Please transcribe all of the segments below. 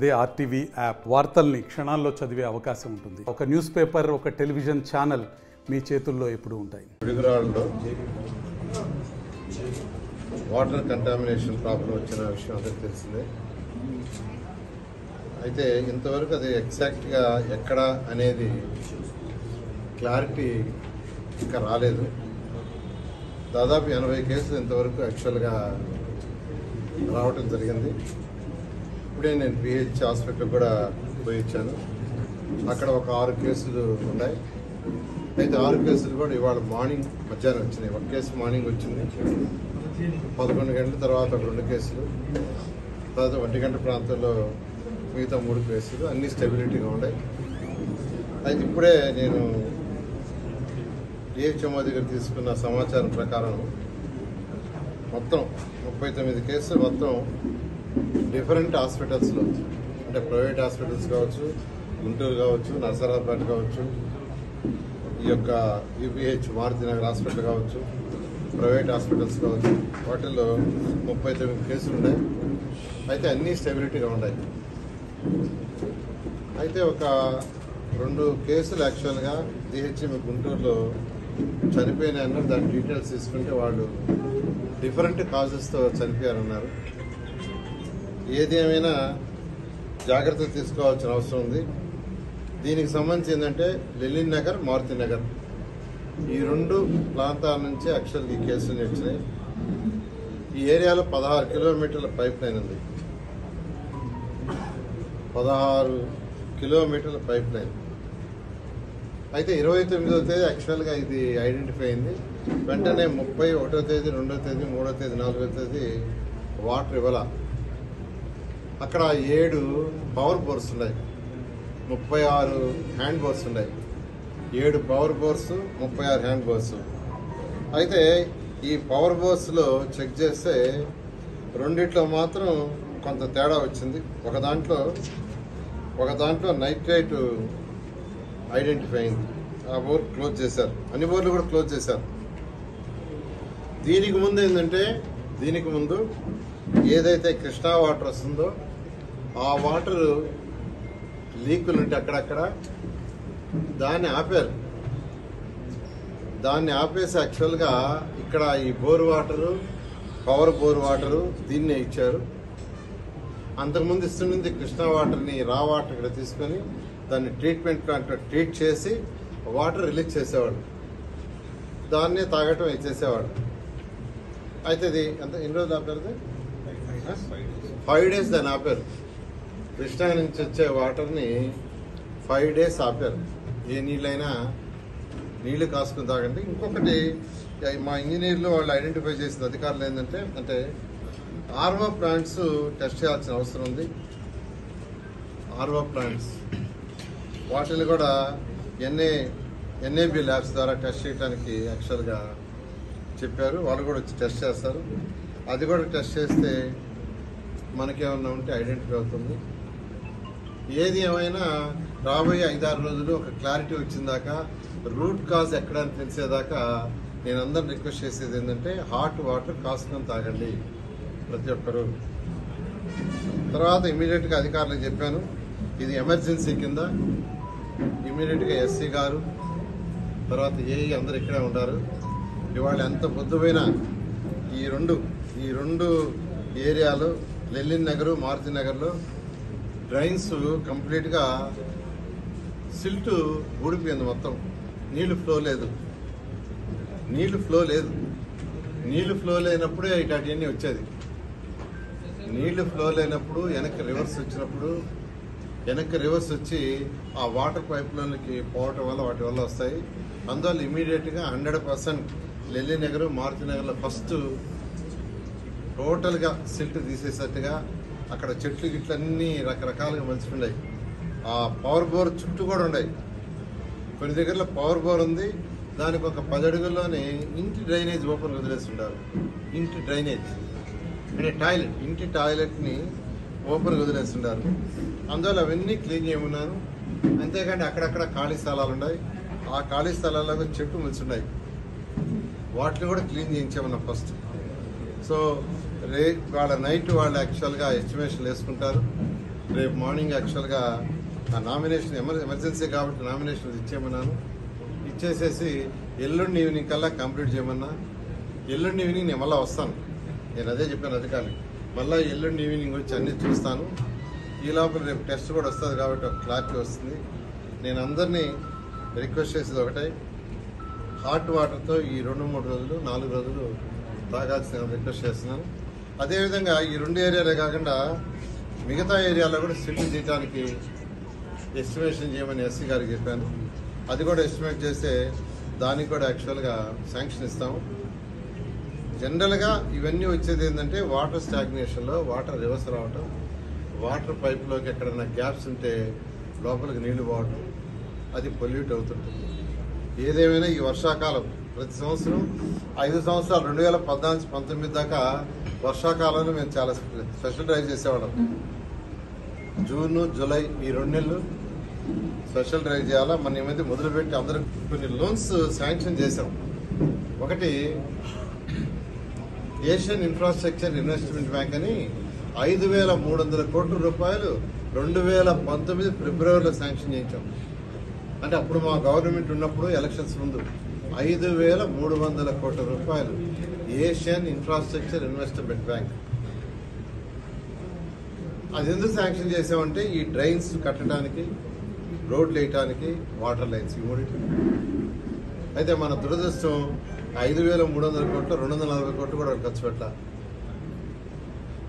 అదే RTV app వార్తల్ని క్షణాల్లో చదివే అవకాశం ఉంటుంది. ఒక న్యూస్ పేపర్, ఒక టెలివిజన్ ఛానల్ మీ చేతుల్లో ఎప్పుడూ ఉంటాయి. పిడుగురాళ్ళలో వాటర్ కంటామినేషన్ ప్రాబ్లం వచ్చిన విషయం అందరికీ తెలిసిందే. అయితే ఇంతవరకు అది ఎగ్జాక్ట్గా ఎక్కడ అనేది క్లారిటీ ఇంకా రాలేదు. దాదాపు 80 కేసులు ఇంతవరకు యాక్చువల్గా రావటం జరిగింది. ఇప్పుడే నేను పిహెచ్ హాస్పిటల్ కూడా పోయి ఇచ్చాను. అక్కడ ఒక 6 కేసులు ఉన్నాయి. అయితే 6 కేసులు కూడా ఇవాళ మార్నింగ్ మధ్యాహ్నం వచ్చినాయి. ఒక కేసు మార్నింగ్ వచ్చింది, 11 గంటల తర్వాత 2 కేసులు, తర్వాత 1 గంట ప్రాంతంలో మిగతా 3 కేసులు, అన్నీ స్టెబిలిటీగా ఉన్నాయి. అయితే ఇప్పుడే నేను డిహెచ్ఎంఓ దగ్గర తీసుకున్న సమాచారం ప్రకారం మొత్తం 39 కేసులు మొత్తం డిఫరెంట్ హాస్పిటల్స్లో, అంటే ప్రైవేట్ హాస్పిటల్స్ కావచ్చు, గుంటూరు కావచ్చు, నర్సరాబాద్ కావచ్చు, ఈ యొక్క యూపీహెచ్ మారుతినగర్ హాస్పిటల్ కావచ్చు, ప్రైవేట్ హాస్పిటల్స్ కావచ్చు, వాటిల్లో 39 కేసులు ఉన్నాయి. అయితే అన్నీ స్టెబిలిటీగా ఉన్నాయి. అయితే ఒక 2 కేసులు యాక్చువల్గా డిహెచ్ఎం గుంటూరులో చనిపోయినాయన్నారు. దాని డీటెయిల్స్ తీసుకుంటే వాళ్ళు డిఫరెంట్ కాజెస్తో చనిపోయారన్నారు. ఏది ఏమైనా జాగ్రత్తలు తీసుకోవాల్సిన అవసరం ఉంది. దీనికి సంబంధించి ఏంటంటే లెలిన్ నగర్, మారుతి నగర్ ఈ 2 ప్రాంతాల నుంచి యాక్చువల్గా ఈ కేసులు వచ్చినాయి. ఈ ఏరియాలో 16 కిలోమీటర్ల పైప్ లైన్ ఉంది. 16 కిలోమీటర్ల పైప్ లైన్. అయితే 29వ తేదీ యాక్చువల్గా ఇది ఐడెంటిఫై అయింది. వెంటనే 30, 1వ తేదీ, 2వ తేదీ, 3వ తేదీ, 4వ తేదీ వాటర్ ఇవ్వాల. అక్కడ 7 పవర్ బోర్స్ ఉన్నాయి, 36 హ్యాండ్ బోర్స్ ఉన్నాయి. 7 పవర్ బోర్స్, 36 హ్యాండ్ బోర్స్. అయితే ఈ పవర్ బోర్స్లో చెక్ చేస్తే 2 మాత్రం కొంత తేడా వచ్చింది. ఒక దాంట్లో నైట్రేట్ ఐడెంటిఫై అయింది. ఆ బోర్ క్లోజ్ చేశారు. అన్ని బోర్లు కూడా క్లోజ్ చేశారు. దీనికి ముందు ఏదైతే కృష్ణా వాటర్ వస్తుందో ఆ వాటర్ లీకులు ఉంటే అక్కడక్కడ దాన్ని ఆపారు. దాన్ని ఆపేసి యాక్చువల్గా ఇక్కడ ఈ bore water, power bore water దీన్నే ఇచ్చారు. అంతకుముందు ఇస్తుండే కృష్ణా వాటర్ని, రా వాటర్ ఇక్కడ తీసుకొని దాన్ని ట్రీట్మెంట్ ప్లాంట్లో ట్రీట్ చేసి వాటర్ రిలీజ్ చేసేవాడు. దాన్నే తాగటం చేసేవాడు. అయితే ఇది ఎన్ని రోజులు ఆపారు? 5 డేస్ దాన్ని ఆపారు. కృష్ణా నుంచి వచ్చే వాటర్ని 5 డేస్ ఆపారు. ఏ నీళ్ళైనా నీళ్లు కాసుకుని తాగండి. ఇంకొకటి మా ఇంజనీర్లు వాళ్ళు ఐడెంటిఫై చేసిన అధికారులు ఏంటంటే ఆర్ఓ ప్లాంట్స్ టెస్ట్ చేయాల్సిన అవసరం ఉంది. ఆర్ఓ ప్లాంట్స్ వాటిని కూడా ఎన్ఏబి ల్యాబ్స్ ద్వారా టెస్ట్ చేయడానికి యాక్చువల్గా చెప్పారు. వాళ్ళు కూడా వచ్చి టెస్ట్ చేస్తారు. అది కూడా టెస్ట్ చేస్తే మనకేమన్నా ఉంటే ఐడెంటిఫై అవుతుంది. ఏది ఏమైనా రాబోయే 5-6 రోజులు ఒక క్లారిటీ వచ్చిందాకా, రూట్ కాజ్ ఎక్కడ అని తెలిసేదాకా నేను అందరిని రిక్వెస్ట్ చేసేది ఏంటంటే హాట్ వాటర్ కాసుకొని తాగండి ప్రతి ఒక్కరు. తర్వాత ఇమీడియట్గా అధికారులకు చెప్పాను, ఇది ఎమర్జెన్సీ కింద ఇమీడియట్గా ఎస్సీ గారు, తర్వాత ఏఈ అందరు ఇక్కడే ఉంటారు. ఇవాళ ఎంత పొద్దుపోయినా ఈ రెండు ఏరియాలో లెలిన్ నగరు, మారుతి నగర్లో డ్రైన్స్ కంప్లీట్గా సిల్ట్ ఊడిపోయింది. మొత్తం నీళ్లు ఫ్లో లేదు. నీళ్లు ఫ్లో లేనప్పుడే ఇట్లాంటివన్నీ వచ్చేది. నీళ్లు ఫ్లో లేనప్పుడు వెనక్కి రివర్స్ వచ్చి ఆ వాటర్ పైప్లైన్లకి పోవటం వల్ల వాటి వల్ల వస్తాయి. అందువల్ల ఇమీడియట్గా 100% లెలిన్ నగర్, మారుతి నగర్లో ఫస్ట్ టోటల్గా సిల్ట్ తీసేసట్టుగా అక్కడ చెట్లు గిట్లన్నీ రకరకాలుగా మలుచుకున్నాయి. ఆ పవర్ బోర్ చుట్టూ కూడా ఉన్నాయి. కొన్ని దగ్గరలో పవర్ బోర్ ఉంది, దానికి ఒక 10 అడుగుల్లోనే ఇంటి డ్రైనేజ్ ఓపెన్ వదిలేస్తుంటారు. ఇంటి డ్రైనేజ్ అంటే ఇంటి టాయిలెట్ని ఓపెన్ వదిలేస్తుంటారు. అందువల్ల అవన్నీ క్లీన్ చేయమన్నాను. అంతేకాని అక్కడక్కడ ఖాళీ స్థలాలు ఉన్నాయి. ఆ ఖాళీ స్థలాల్లో చెట్టు మొలుచున్నాయి. వాటిని కూడా క్లీన్ చేయించామన్నా ఫస్ట్. సో వాళ్ళ నైట్ వాళ్ళు యాక్చువల్గా ఎస్టిమేషన్ వేసుకుంటారు. రేపు మార్నింగ్ యాక్చువల్గా ఆ నామినేషన్ ఎమర్జెన్సీ కాబట్టి నామినేషన్ ఇచ్చేయమన్నాను. ఇచ్చేసేసి ఎల్లుండి ఈవినింగ్ కల్లా కంప్లీట్ చేయమన్నా. ఎల్లుండి ఈవినింగ్ నేను మళ్ళీ వస్తాను. నేను అదే చెప్పాను అధికారులు, మళ్ళీ ఎల్లుండి ఈవినింగ్ వచ్చి అన్నీ చూస్తాను. ఈ లోపల రేపు టెస్ట్ కూడా వస్తుంది కాబట్టి ఒక క్లారిటీ వస్తుంది. నేను అందరినీ రిక్వెస్ట్ చేసేది ఒకటే, హాట్ వాటర్తో ఈ 2-3 రోజులు 4 రోజులు తాగాల్సిన రిక్వెస్ట్ చేస్తున్నాను. అదేవిధంగా ఈ 2 ఏరియాలే కాకుండా మిగతా ఏరియాలో కూడా సెటిల్ చేయడానికి ఎస్టిమేషన్ చేయమని ఎస్సీ గారికి చెప్పాను. అది కూడా ఎస్టిమేట్ చేస్తే దానికి కూడా యాక్చువల్గా శాంక్షన్ ఇస్తాము. జనరల్గా ఇవన్నీ వచ్చేది ఏంటంటే వాటర్ స్టాగ్నేషన్లో వాటర్ రివర్స్ రావటం, వాటర్ పైప్లోకి ఎక్కడైనా గ్యాప్స్ ఉంటే లోపలికి నీళ్లు పోవటం, అది పొల్యూట్ అవుతుంటుంది. ఏదేమైనా ఈ వర్షాకాలం ప్రతి సంవత్సరం 5 సంవత్సరాలు 2014-19 దాకా వర్షాకాలంలో మేము చాలా స్పెషల్ డ్రైవ్ చేసేవాళ్ళం. జూన్, జూలై ఈ 2 నెలలు స్పెషల్ డ్రైవ్ చేయాలా. మన ఈ మధ్య మొదలుపెట్టి అందరూ కొన్ని లోన్స్ శాంక్షన్ చేశాం. ఒకటి ఏషియన్ ఇన్ఫ్రాస్ట్రక్చర్ ఇన్వెస్ట్మెంట్ బ్యాంక్ అని 5,300 కోట్ల రూపాయలు 2019 ఫిబ్రవరిలో శాంక్షన్ చేయించాం. అంటే అప్పుడు మా గవర్నమెంట్ ఉన్నప్పుడు ఎలక్షన్స్ ముందు 5,300 కోట్ల రూపాయలు ఏషియన్ ఇన్ఫ్రాస్ట్రక్చర్ ఇన్వెస్ట్మెంట్ బ్యాంక్. అది ఎందుకు శాంక్షన్ చేసామంటే ఈ డ్రైన్స్ కట్టడానికి, రోడ్లు వేయటానికి, వాటర్ లైన్స్ ఈ మూడింటి. అయితే మన దురదృష్టం 5,300 కోట్లు 240 కోట్లు కూడా ఖర్చు పెట్టాల.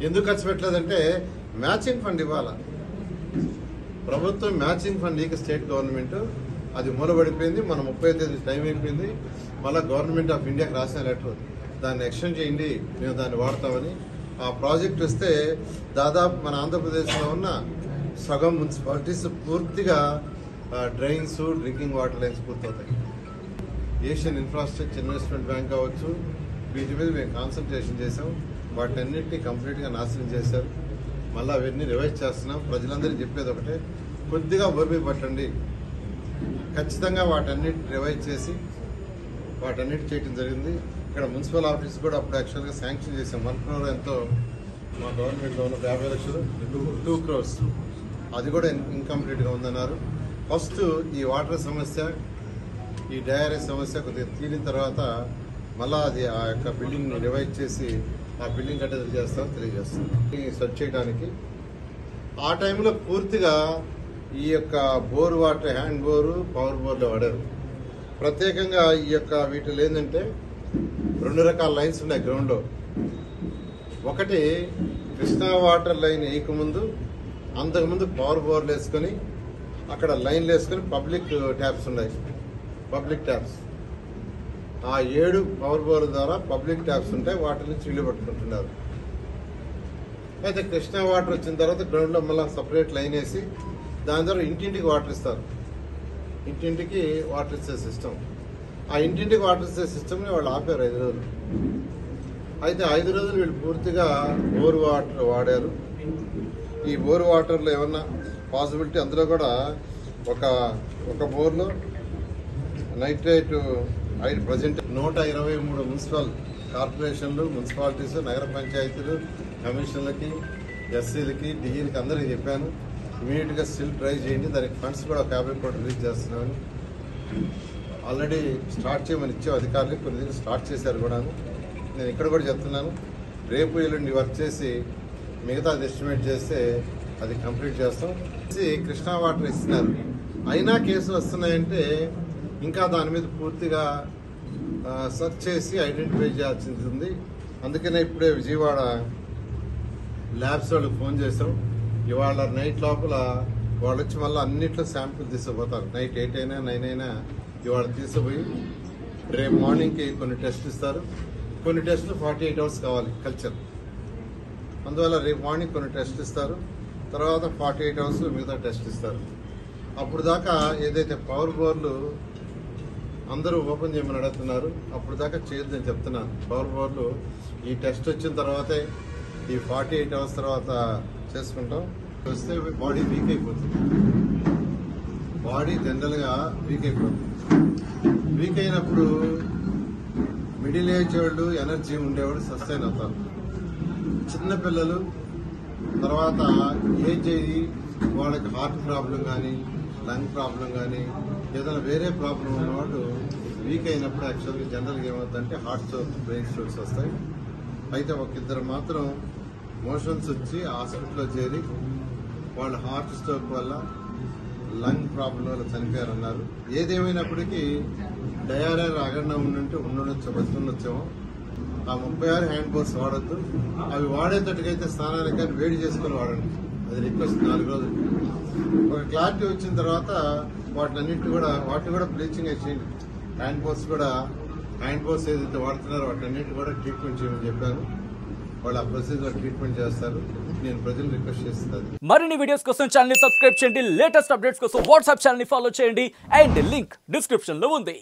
ఎందుకు ఖర్చు పెట్టలేదంటే మ్యాచింగ్ ఫండ్ ఇవ్వాలా. ప్రభుత్వం మ్యాచింగ్ ఫండ్ ఇక స్టేట్ గవర్నమెంట్ అది మూలబడిపోయింది. మన 30 తేదీ టైం అయిపోయింది. మళ్ళీ గవర్నమెంట్ ఆఫ్ ఇండియాకి రాసిన లెటర్, దాన్ని ఎక్స్టెండ్ చేయండి, మేము దాన్ని వాడతామని. ఆ ప్రాజెక్ట్ వస్తే దాదాపు మన ఆంధ్రప్రదేశ్లో ఉన్న సగం మున్సిపాలిటీస్ పూర్తిగా డ్రైన్స్, డ్రింకింగ్ వాటర్ లైన్స్ పూర్తవుతాయి. ఏషియన్ ఇన్ఫ్రాస్ట్రక్చర్ ఇన్వెస్ట్మెంట్ బ్యాంక్ కావచ్చు, వీటి మీద మేము కాన్సన్ట్రేషన్ చేసాం. వాటన్నిటినీ కంప్లీట్గా నాశనం చేశారు. మళ్ళీ అవన్నీ రివైజ్ చేస్తున్నాం. ప్రజలందరికీ చెప్పేది ఒకటే, కొద్దిగా ఓర్మి పట్టండి. ఖచ్చితంగా వాటన్నిటి రివైజ్ చేసి వాటన్నిటి చేయడం జరిగింది. ఇక్కడ మున్సిపల్ ఆఫీస్ కూడా అప్పుడు యాక్చువల్గా శాంక్షన్ చేసాం. 1 crore ఎంతో మా గవర్నమెంట్లో ఉన్న 50 లక్షలు 2 crores అది కూడా ఇన్కంప్లీట్గా ఉందన్నారు. ఫస్ట్ ఈ వాటర్ సమస్య, ఈ డయారీ సమస్య కొద్దిగా తీరిన తర్వాత మళ్ళీ అది ఆ యొక్క బిల్డింగ్ని రివైజ్ చేసి ఆ బిల్డింగ్ కట్టేది చేస్తామని తెలియజేస్తాం. సెర్చ్ చేయడానికి ఆ టైంలో పూర్తిగా ఈ యొక్క bore water, hand bore, power బోర్లో వాడారు. ప్రత్యేకంగా ఈ యొక్క వీటిలో ఏంటంటే 2 రకాల లైన్స్ ఉన్నాయి గ్రౌండ్లో. ఒకటి కృష్ణా వాటర్ లైన్ వేయకముందు, అంతకుముందు పవర్ బోర్లు వేసుకొని అక్కడ లైన్లు వేసుకొని పబ్లిక్ ట్యాప్స్ ఉన్నాయి. పబ్లిక్ ట్యాప్స్ ఆ 7 పవర్ బోర్ల ద్వారా పబ్లిక్ ట్యాప్స్ ఉంటాయి. వాటి నుంచి నీళ్లు పట్టుకుంటున్నారు. అయితే కృష్ణా వాటర్ వచ్చిన తర్వాత గ్రౌండ్లో మళ్ళీ సపరేట్ లైన్ వేసి దాని ద్వారా ఇంటింటికి వాటర్ ఇస్తారు. ఇంటింటికి వాటర్ ఇచ్చే సిస్టమ్. ఆ ఇంటింటికి వాటర్ ఇచ్చే సిస్టమ్ని వాళ్ళు ఆపారు 5 రోజులు. అయితే 5 రోజులు వీళ్ళు పూర్తిగా బోర్ వాటర్ వాడారు. ఈ బోర్ వాటర్లో ఏమన్నా పాసిబిలిటీ, అందులో కూడా ఒక బోర్లో నైట్రేట్ ప్రజెంట్ 123 మున్సిపల్ కార్పొరేషన్లు, మున్సిపాలిటీస్, నగర పంచాయతీలు, కమిషన్లకి, ఎస్సీలకి, డిఈలకి అందరికీ చెప్పాను, ఇమీడియట్గా స్టిల్ ట్రై చేయండి. దానికి ఫండ్స్ కూడా 50 కోట్లు రిలీజ్ చేస్తున్నామని ఆల్రెడీ స్టార్ట్ చేయమని ఇచ్చే అధికారులు కొన్ని దగ్గర స్టార్ట్ చేశారు కూడా. నేను ఇక్కడ కూడా చెప్తున్నాను, రేపు ఎల్లుండి వర్క్ చేసి మిగతా అది ఎస్టిమేట్ చేస్తే అది కంప్లీట్ చేస్తాం. కృష్ణా వాటర్ ఇస్తున్నారు, అయినా కేసులు వస్తున్నాయంటే ఇంకా దాని మీద పూర్తిగా సెర్చ్ చేసి ఐడెంటిఫై చేయాల్సింది ఉంది. అందుకనే ఇప్పుడే విజయవాడ ల్యాబ్స్ వాళ్ళకి ఫోన్ చేసాం. ఇవాళ నైట్ లోపల వాళ్ళు వచ్చి మళ్ళీ అన్నిట్లో శాంపిల్ తీసుకుపోతారు. నైట్ 8 అయినా 9 అయినా ఇవాళ తీసుకుపోయి రేపు మార్నింగ్కి కొన్ని టెస్ట్లు ఇస్తారు. కొన్ని టెస్టులు 48 hours కావాలి కల్చర్. అందువల్ల రేపు మార్నింగ్ కొన్ని టెస్ట్లు ఇస్తారు, తర్వాత 48 hours మిగతా టెస్ట్ ఇస్తారు. అప్పుడు దాకా ఏదైతే పవర్ బోర్లు అందరూ ఓపెన్ చేయమని అడుగుతున్నారు, అప్పుడు దాకా చేయొద్దని చెప్తున్నాను. పవర్ బోర్లు ఈ టెస్ట్ వచ్చిన తర్వాతే, ఈ 48 hours తర్వాత చేసుకుంటాం. వస్తే బాడీ వీక్ అయిపోతుంది. బాడీ జనరల్గా వీక్ అయిపోతుంది. వీక్ అయినప్పుడు మిడిల్ ఏజ్ వాళ్ళు, ఎనర్జీ ఉండేవాళ్ళు సస్టైన్ అవుతారు. చిన్నపిల్లలు, తర్వాత ఏజ్ అయ్యి వాళ్ళకి హార్ట్ ప్రాబ్లం కానీ లంగ్ ప్రాబ్లం కానీ ఏదైనా వేరే ప్రాబ్లం ఉన్నవాళ్ళు వీక్ అయినప్పుడు యాక్చువల్గా జనరల్గా ఏమవుతుందంటే హార్ట్ స్ట్రోక్ బ్రెయిన్ స్ట్రోక్స్ వస్తాయి. అయితే ఒక ఇద్దరు మాత్రం మోషన్స్ వచ్చి హాస్పిటల్లో చేరి వాళ్ళ హార్ట్ స్ట్రోక్ వల్ల లంగ్ ప్రాబ్లం వల్ల చనిపోయారన్నారు. ఏదేమైనప్పటికీ డయారియా రాకుండా ఉండొచ్చు బతుండొచ్చేమో. ఆ 36 హ్యాండ్ బోర్స్ వాడద్దు. అవి వాడేటట్టుకైతే స్నానానికి కానీ వేడి చేసుకుని వాడండి. అది రిక్వెస్ట్ 4 రోజులు. ఒక క్లారిటీ వచ్చిన తర్వాత వాటిని కూడా బ్లీచింగ్ చేయండి. హ్యాండ్ బోర్స్ ఏదైతే వాడుతున్నారో వాటిన్నింటి కూడా ట్రీట్మెంట్ చేయమని చెప్పాను. వాళ్ళు ఆ ప్రొసీజర్ ట్రీట్మెంట్ చేస్తారు. నేను ప్రజలు రిక్వెస్ట్ చేస్తున్నాను. మరిన్ని వీడియోస్ కోసం ఛానల్ ని సబ్స్క్రైబ్ చేయండి. లేటెస్ట్ అప్డేట్స్ కోసం వాట్సాప్ ఛానల్ ని ఫాలో చేయండి. అండ్ లింక్ డిస్క్రిప్షన్ లో ఉంది.